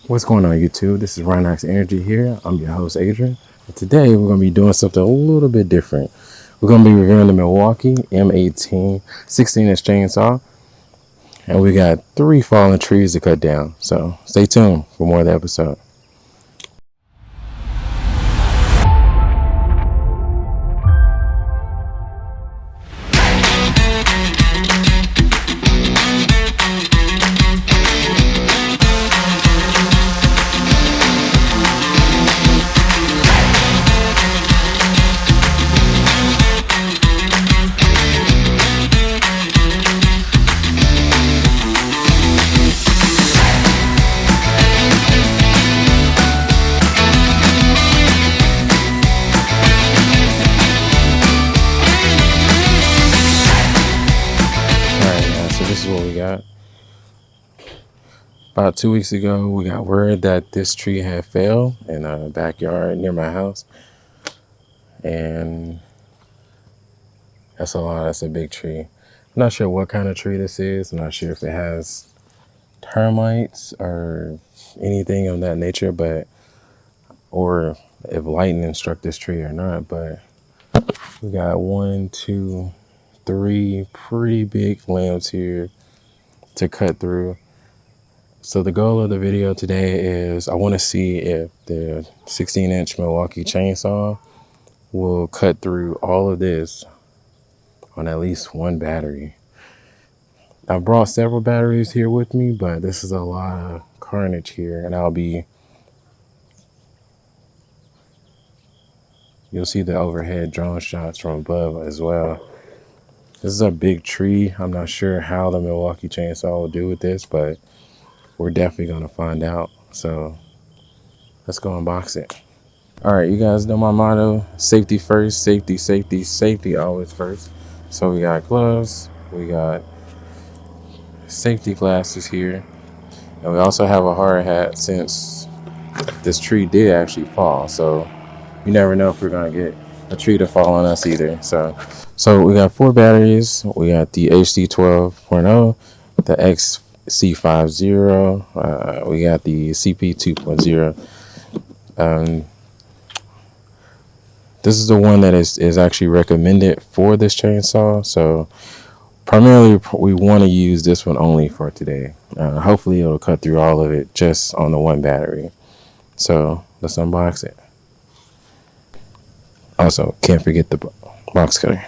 What's going on, YouTube? This is Rhinox Energy here. I'm your host, Adrian. And today we're going to be doing something a little bit different. We're going to be reviewing the Milwaukee M18 16-inch chainsaw. And we got 3 fallen trees to cut down. So stay tuned for more of the episode. This is what we got. About 2 weeks ago, we got word that this tree had fell in a backyard near my house. And that's a lot. That's a big tree. I'm not sure what kind of tree this is. I'm not sure if it has termites or anything of that nature, or if lightning struck this tree or not. But we got 1, 2, 3 pretty big limbs here to cut through. So the goal of the video today is I want to see if the 16-inch Milwaukee chainsaw will cut through all of this on at least one battery. I brought several batteries here with me, but this is a lot of carnage here, and you'll see the overhead drone shots from above as well. This is a big tree. I'm not sure how the Milwaukee chainsaw will do with this, but we're definitely going to find out. So let's go unbox it. All right, you guys know my motto: safety first, safety, safety, safety always first. So we got gloves, we got safety glasses here, and we also have a hard hat since this tree did actually fall. So you never know if we're gonna get a tree to fall on us either. So we got 4 batteries. We got the HD 12.0, the XC50, we got the CP 2.0. This is the one that is actually recommended for this chainsaw. So primarily we want to use this one only for today. Hopefully it'll cut through all of it just on the one battery. So let's unbox it. Also, can't forget the box cutter.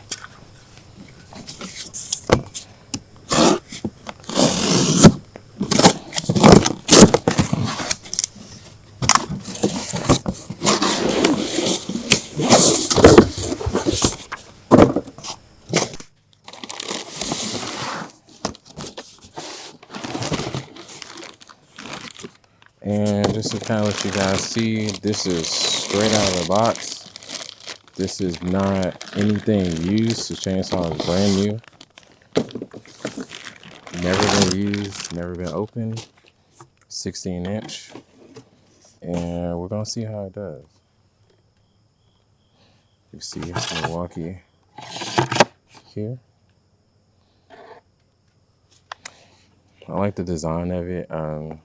And just to kind of let you guys see, this is straight out of the box. This is not anything used. The chainsaw is brand new. Never been used, never been opened. 16-inch. And we're going to see how it does. You see Milwaukee here. I like the design of it. I've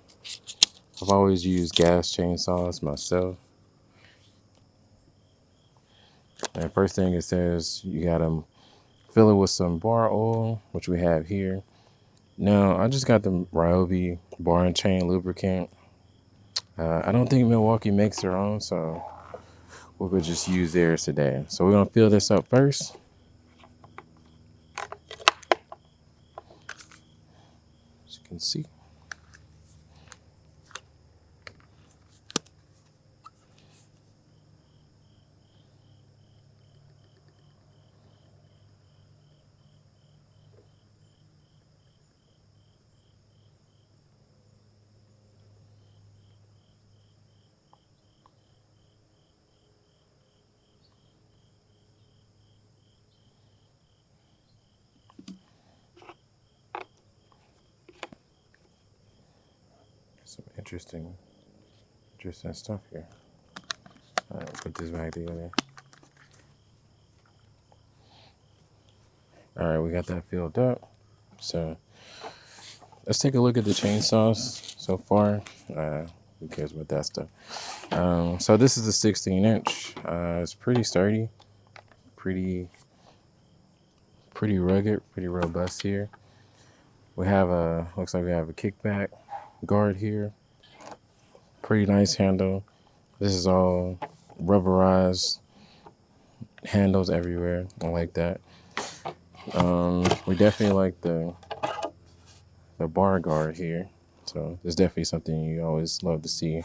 always used gas chainsaws myself. And first thing it says, you gotta fill it with some bar oil, which we have here. Now, I just got the Ryobi bar and chain lubricant. I don't think Milwaukee makes their own, so we'll just use theirs today. So we're gonna fill this up first. As you can see. Some interesting stuff here. Put this back together. All right, we got that filled up. So let's take a look at the chainsaws so far. who cares about that stuff? So this is a 16-inch. It's pretty sturdy, pretty rugged, pretty robust here. We have looks like we have a kickback guard here. Pretty nice handle. This is all rubberized handles everywhere. I like that. We definitely like the bar guard here. So it's definitely something you always love to see.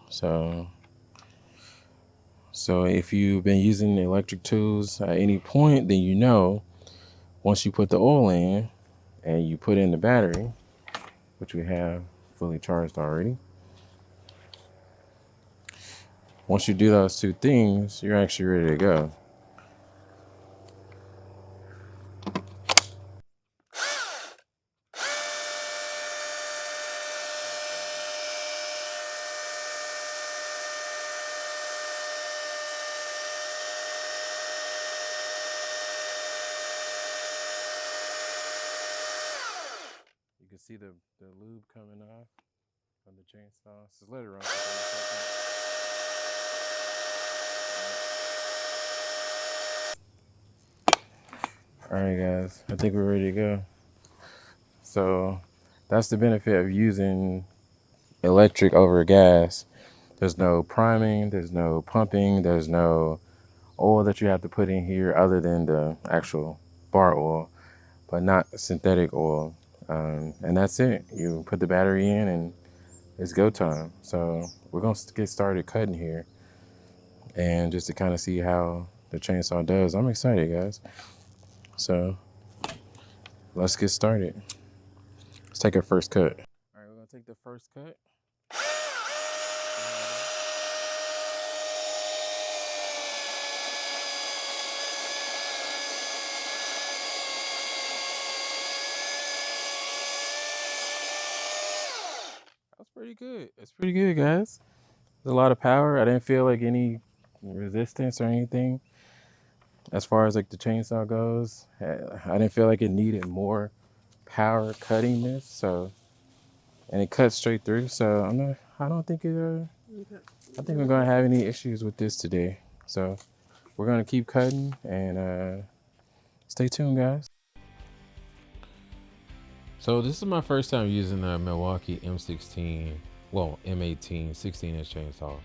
So if you've been using electric tools at any point, then you know once you put the oil in and you put in the battery, which we have fully charged already. Once you do those two things, you're actually ready to go. You can see the lube coming off of the chainsaw. So let it run for 30 seconds. All right, guys, I think we're ready to go. So that's the benefit of using electric over gas. There's no priming, there's no pumping, there's no oil that you have to put in here other than the actual bar oil, but not synthetic oil. And that's it. You put the battery in and it's go time. So we're gonna get started cutting here, and just to kind of see how the chainsaw does. I'm excited, guys. So let's get started. Let's take our first cut. All right, we're gonna take the first cut. That's pretty good. It's pretty good, guys. There's a lot of power. I didn't feel like any resistance or anything as far as like the chainsaw goes. I didn't feel like it needed more power cutting this. So, and it cuts straight through. So I don't think it. I think we're gonna have any issues with this today. So we're gonna keep cutting and stay tuned, guys. So this is my first time using the Milwaukee M18 16-inch chainsaw.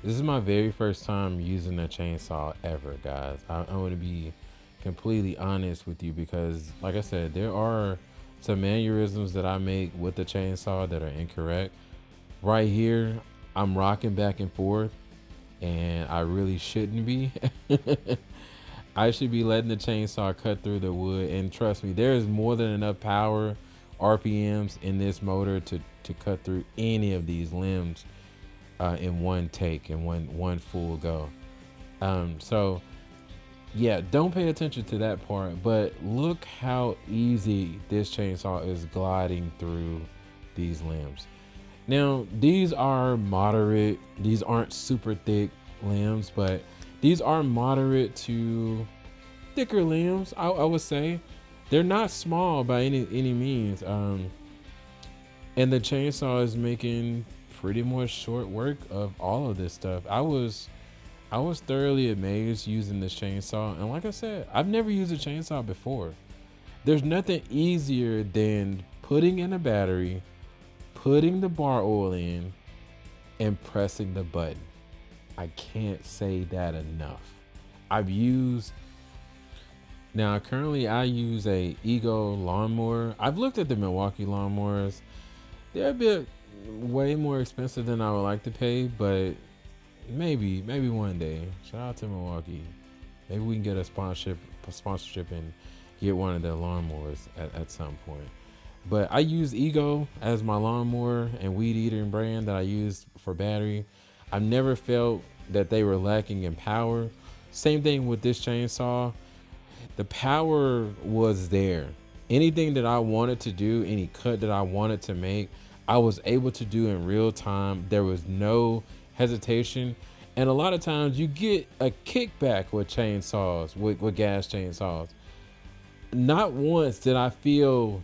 This is my very first time using a chainsaw ever, guys. I'm going to be completely honest with you because, like I said, there are some mannerisms that I make with the chainsaw that are incorrect. Right here, I'm rocking back and forth, and I really shouldn't be. I should be letting the chainsaw cut through the wood, and trust me, there is more than enough power, RPMs in this motor to cut through any of these limbs in one take, in one full go. So yeah, don't pay attention to that part, but look how easy this chainsaw is gliding through these limbs. Now, these are moderate, these aren't super thick limbs, but these are moderate to thicker limbs, I would say. They're not small by any means. And the chainsaw is making pretty much short work of all of this stuff. I was thoroughly amazed using this chainsaw. And like I said, I've never used a chainsaw before. There's nothing easier than putting in a battery, putting the bar oil in, and pressing the button. I can't say that enough. Currently I use a Ego lawnmower. I've looked at the Milwaukee lawnmowers. They're a bit way more expensive than I would like to pay, but maybe one day. Shout out to Milwaukee. Maybe we can get a sponsorship and get one of their lawnmowers at some point. But I use Ego as my lawnmower and weed eater brand that I use for battery. I've never felt that they were lacking in power. Same thing with this chainsaw. The power was there. Anything that I wanted to do, any cut that I wanted to make, I was able to do in real time. There was no hesitation. And a lot of times you get a kickback with chainsaws, with gas chainsaws. Not once did I feel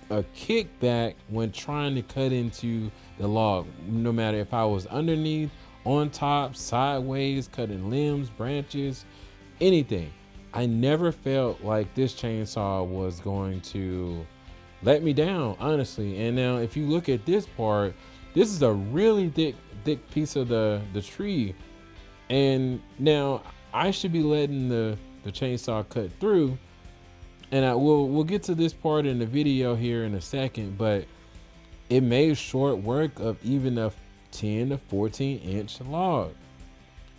a kickback when trying to cut into the log, no matter if I was underneath, on top, sideways, cutting limbs, branches, anything. I never felt like this chainsaw was going to let me down, honestly. And now if you look at this part, this is a really thick piece of the tree. And now I should be letting the chainsaw cut through. And we'll get to this part in the video here in a second, but it made short work of even a 10 to 14 inch log.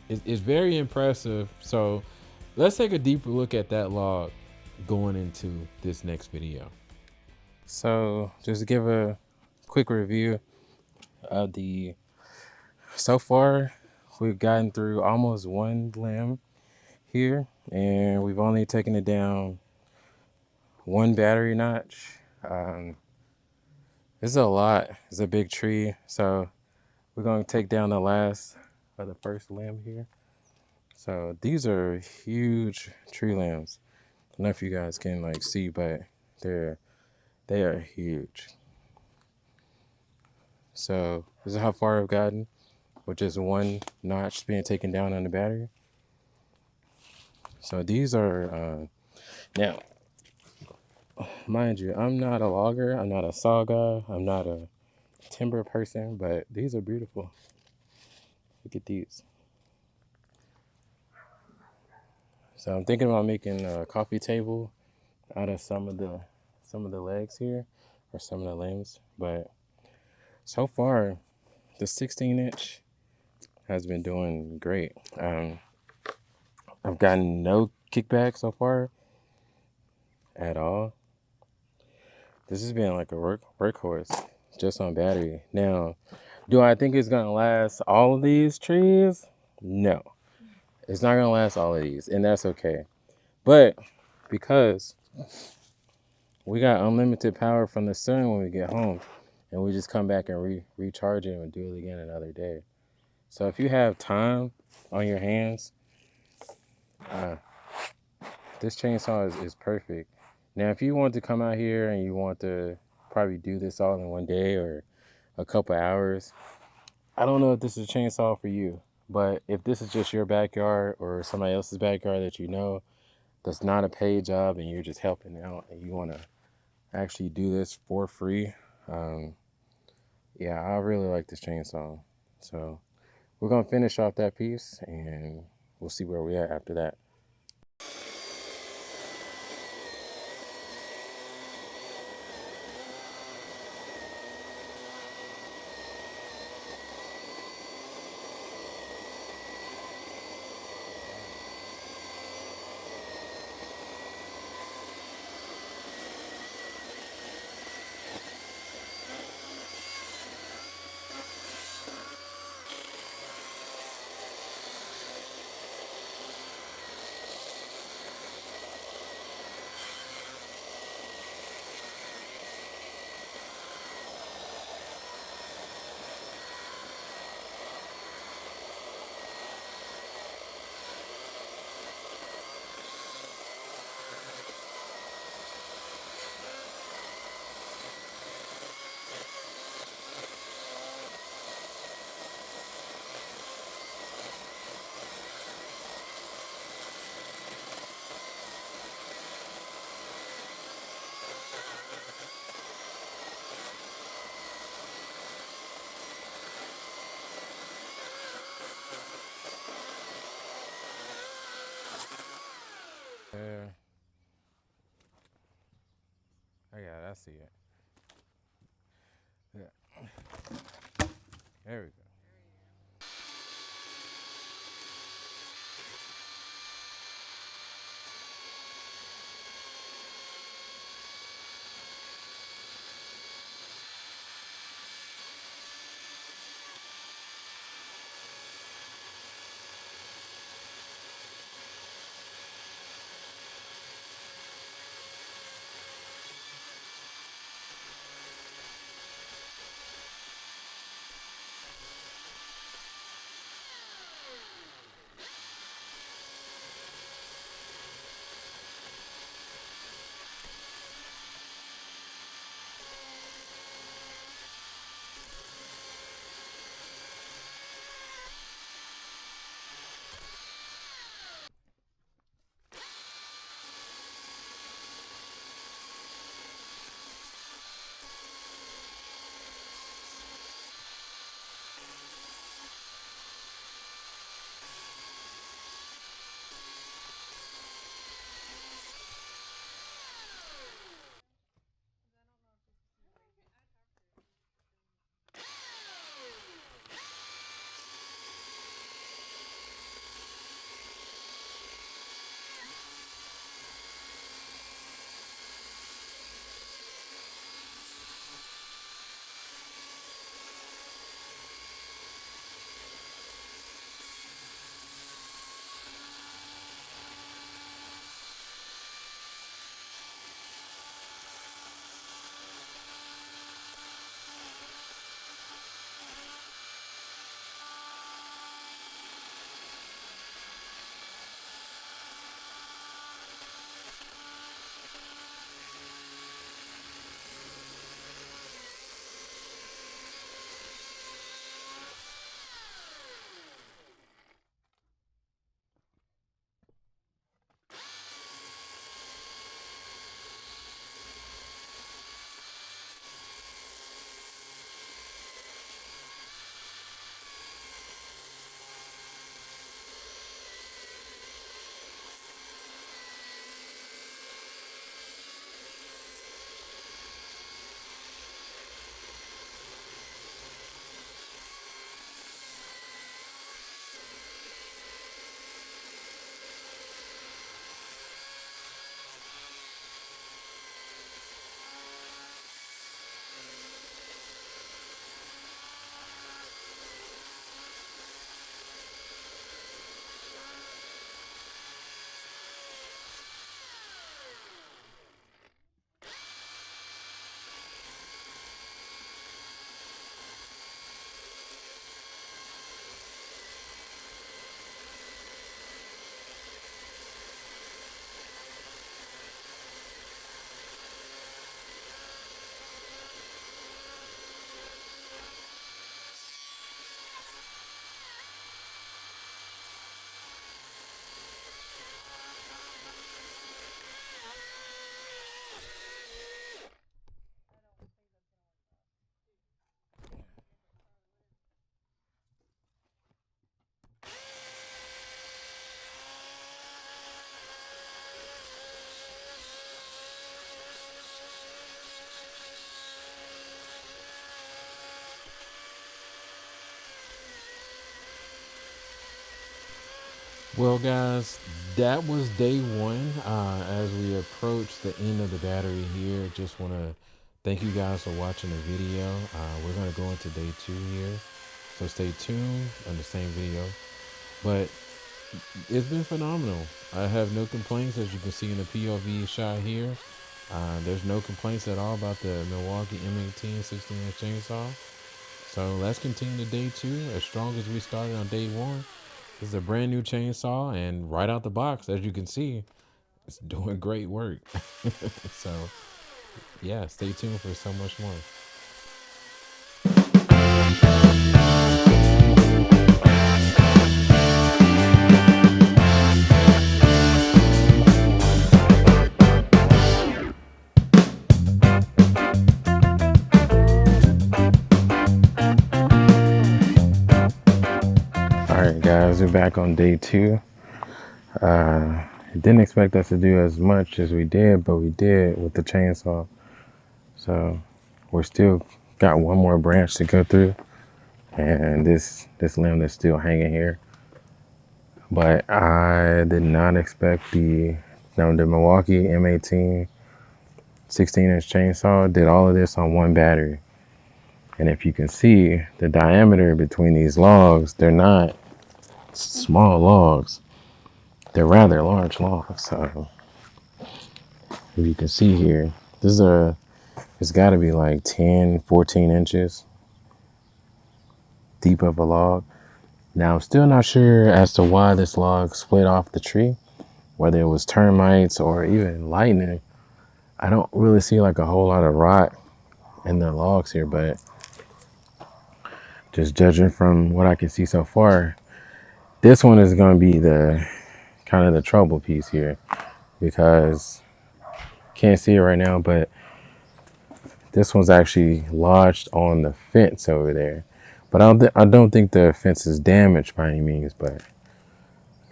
It's very impressive. So let's take a deeper look at that log going into this next video. So just to give a quick review of the, so far we've gotten through almost one limb here, and we've only taken it down one battery notch. This is a lot. It's a big tree, so we're going to take down the last of the first limb here. So these are huge tree limbs. I don't know if you guys can like see, but they are huge. So this is how far I've gotten with just one notch being taken down on the battery. So these are now, mind you, I'm not a logger, I'm not a saw guy, I'm not a timber person, but these are beautiful. Look at these. So I'm thinking about making a coffee table out of some of the legs here, or some of the limbs. But so far, the 16-inch has been doing great. I've gotten no kickback so far at all. This has been like a workhorse just on battery. Now, do I think it's gonna last all of these trees? No, it's not gonna last all of these, and that's okay. But because we got unlimited power from the sun when we get home, and we just come back and recharge it and do it again another day. So if you have time on your hands, uh, this chainsaw is perfect. Now, if you want to come out here and you want to probably do this all in one day or a couple hours, I don't know if this is a chainsaw for you. But if this is just your backyard or somebody else's backyard that you know, that's not a paid job and you're just helping out and you want to actually do this for free, yeah, I really like this chainsaw. So we're going to finish off that piece and we'll see where we at after that. Yeah. Oh yeah, I see it. Yeah. There we go. Well, guys, that was day one. As we approach the end of the battery here, just want to thank you guys for watching the video. We're going to go into day two here, so stay tuned on the same video. But it's been phenomenal. I have no complaints, as you can see in the POV shot here. There's no complaints at all about the Milwaukee M18 16-inch chainsaw. So let's continue to day two as strong as we started on day one. This is a brand new chainsaw, and right out the box, as you can see, it's doing great work. So yeah, stay tuned for so much more. All right, guys, we're back on day two. Didn't expect us to do as much as we did, but we did with the chainsaw. So we're still got one more branch to go through, and this limb is still hanging here. But I did not expect the Milwaukee M18 16-inch chainsaw did all of this on one battery. And if you can see the diameter between these logs, they're not small logs. They're rather large logs. So if you can see here, it's got to be like 10, 14 inches deep of a log. Now, I'm still not sure as to why this log split off the tree, whether it was termites or even lightning. I don't really see like a whole lot of rot in the logs here, but just judging from what I can see so far, this one is going to be the kind of the trouble piece here, because can't see it right now, but this one's actually lodged on the fence over there. But I don't think the fence is damaged by any means, but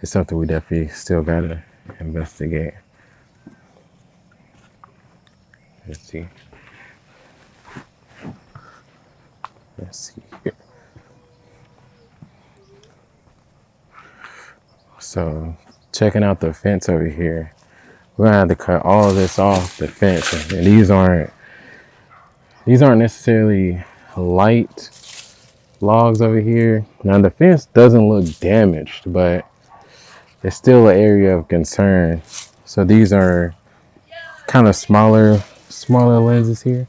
it's something we definitely still gotta investigate. Let's see. Let's see here. So checking out the fence over here, we're gonna have to cut all of this off the fence, and these aren't necessarily light logs over here. Now the fence doesn't look damaged, but it's still an area of concern. So these are kind of smaller lenses here,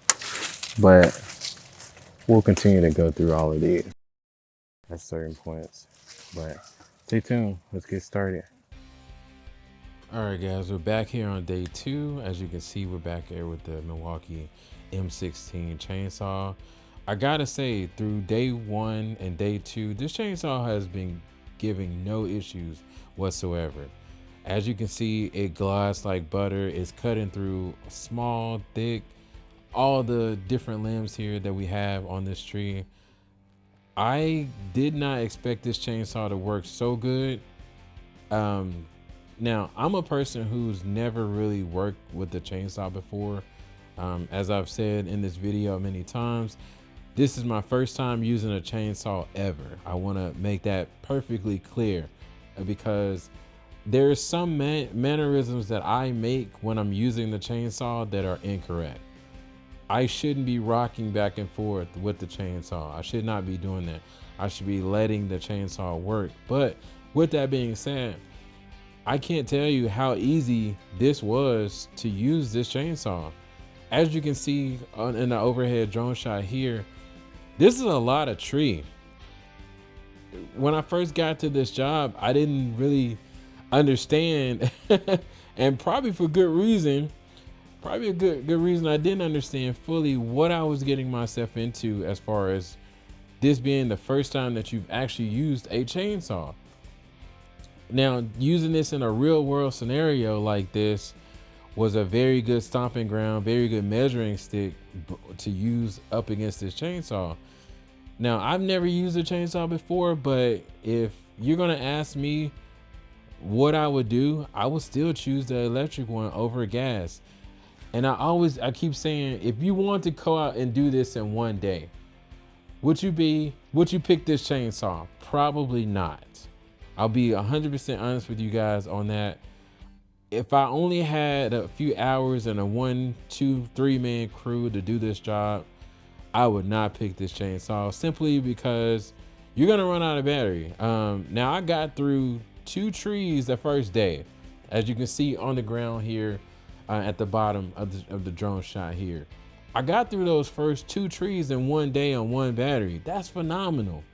but we'll continue to go through all of these at certain points. But stay tuned. Let's get started. All right, guys, we're back here on day two. As you can see, we're back here with the Milwaukee M16 chainsaw. I gotta say, through day one and day two, this chainsaw has been giving no issues whatsoever. As you can see, it glides like butter. It's cutting through small, thick, all the different limbs here that we have on this tree. I did not expect this chainsaw to work so good. Now, I'm a person who's never really worked with the chainsaw before. As I've said in this video many times, this is my first time using a chainsaw ever. I want to make that perfectly clear, because there's some mannerisms that I make when I'm using the chainsaw that are incorrect. I shouldn't be rocking back and forth with the chainsaw. I should not be doing that. I should be letting the chainsaw work. But with that being said, I can't tell you how easy this was to use this chainsaw. As you can see in the overhead drone shot here, this is a lot of tree. When I first got to this job, I didn't really understand, and probably for good reason, probably a good reason I didn't understand fully what I was getting myself into, as far as this being the first time that you've actually used a chainsaw. Now, using this in a real world scenario like this was a very good stomping ground, very good measuring stick to use up against this chainsaw. Now, I've never used a chainsaw before, but if you're gonna ask me what I would do, I would still choose the electric one over gas. And I keep saying, if you want to go out and do this in one day, would you pick this chainsaw? Probably not. I'll be 100% honest with you guys on that. If I only had a few hours and a 1, 2, 3 man crew to do this job, I would not pick this chainsaw, simply because you're gonna run out of battery. Now I got through 2 trees the first day, as you can see on the ground here, at the bottom of the drone shot here. I got through those first 2 trees in one day on one battery. That's phenomenal.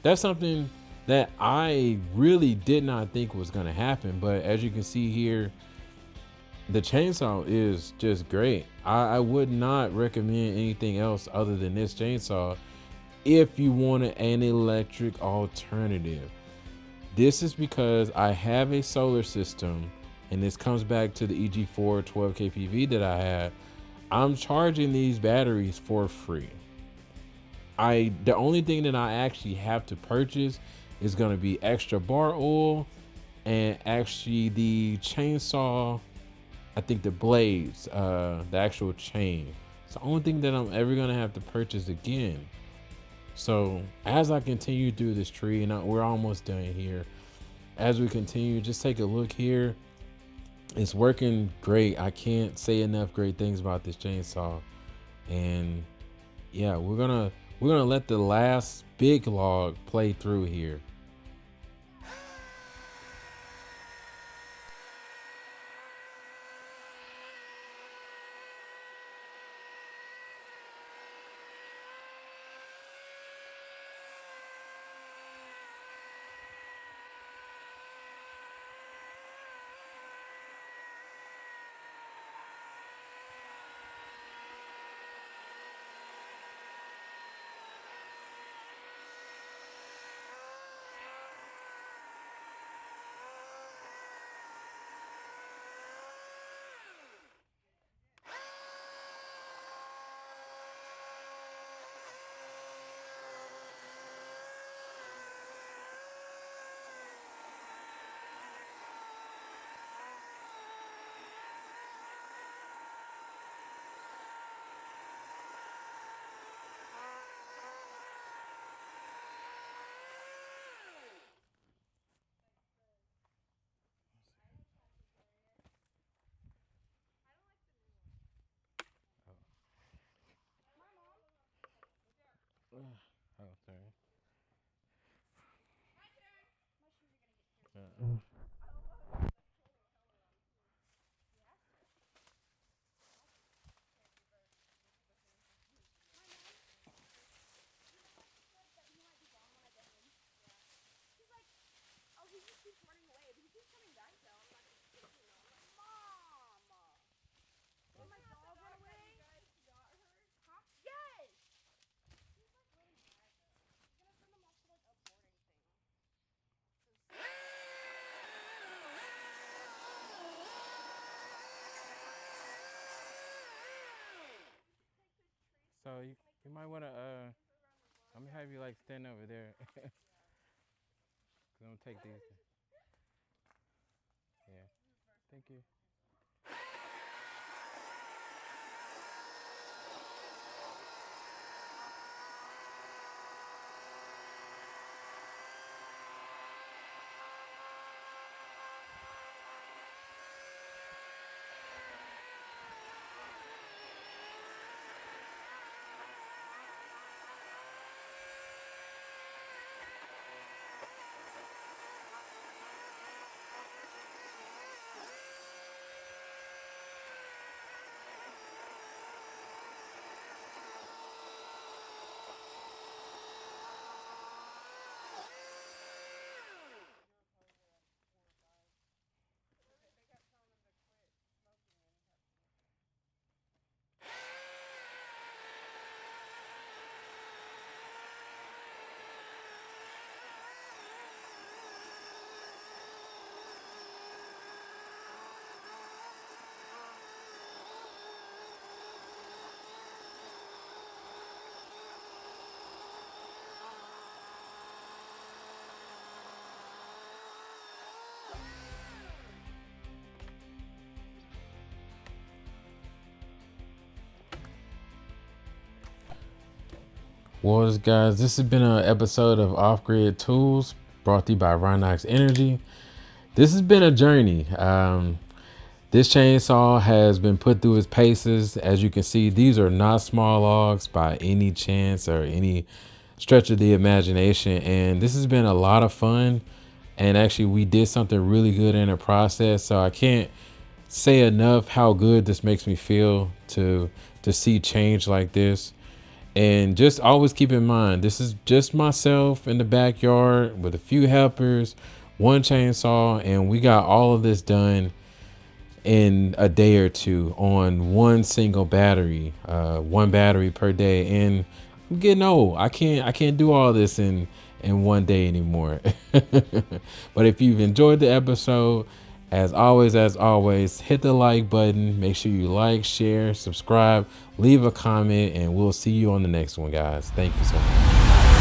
That's something that I really did not think was gonna happen. But as you can see here, the chainsaw is just great. I would not recommend anything else other than this chainsaw if you wanted an electric alternative. This is because I have a solar system, and this comes back to the EG4 12 kpv that I had. I'm charging these batteries for free. The only thing that I actually have to purchase is going to be extra bar oil, and actually the chainsaw, I think the blades, the actual chain. It's the only thing that I'm ever gonna have to purchase again. So as I continue through this tree, and we're almost done here. As we continue, just take a look here. It's working great. I can't say enough great things about this chainsaw. And yeah, we're gonna let the last big log play through here. Oh, sorry. So you might want to I'm gonna have you like stand over there. Cause I'm gonna take these. Yeah. Thank you. Well, guys, this has been an episode of Off Grid Tools. brought to you by Rhinox Energy. This has been a journey. This chainsaw has been put through its paces. As you can see, these are not small logs by any chance or any stretch of the imagination. And this has been a lot of fun. And actually, we did something really good in the process. So I can't say enough how good this makes me feel to see change like this. And just always keep in mind, this is just myself in the backyard with a few helpers, one chainsaw, and we got all of this done in a day or two on one single battery, one battery per day. And I'm getting old. I can't do all this in one day anymore. But if you've enjoyed the episode, as always, hit the like button. Make sure you like, share, subscribe, leave a comment, and we'll see you on the next one, guys. Thank you so much.